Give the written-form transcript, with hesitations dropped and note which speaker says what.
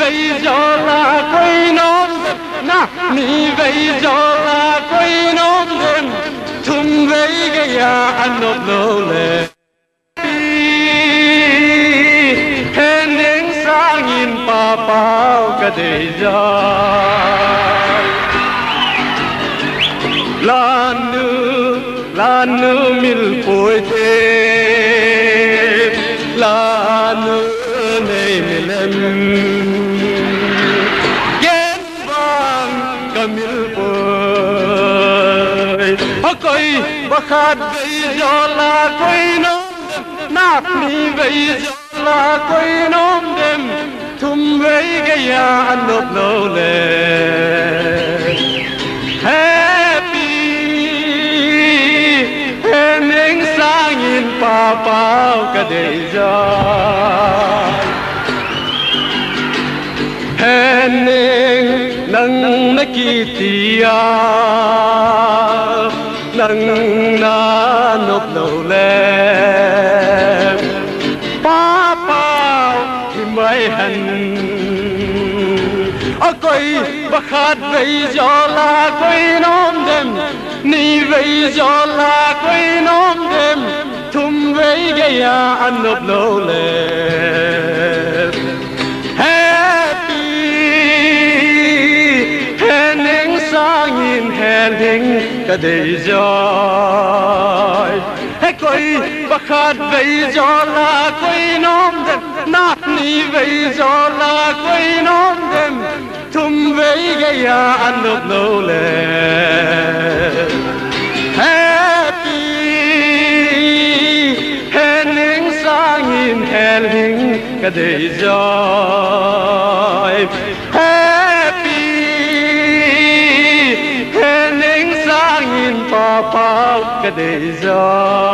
Speaker 1: vậy cho là quay nón na ni vậy cho là quay nón đêm thum vậy cái anh nộp lô lệ hẹn đến sáng nhìn pa bao cả đời ra lan nữ mil phôi thế lan nữ này milem gen vang kamil phôi coi bakhat vậy do là coi nó nát ni vậy do là coi nó đêm thum vậy cái anh nộp lô lệ pa bao cả đời ra hẹn nên nâng nấy kỳ tia nâng na nộp lầu lên pa bao thì mới hẹn ở coi bác hát vậy do là coi nón đêm ni vậy do là coi nón đêm thum với cái anh nộp lô lệ happy hẹn đến sáng nhìn hẹn đến cả đời rồi hãy coi bác hát vậy do là coi nón đêm nát ni vậy do là coi nón đêm thum với cái anh nộp lô lệ hẹn hình cả đời rồi happy hẹn hình sáng nhìn pa pa cả đời rồi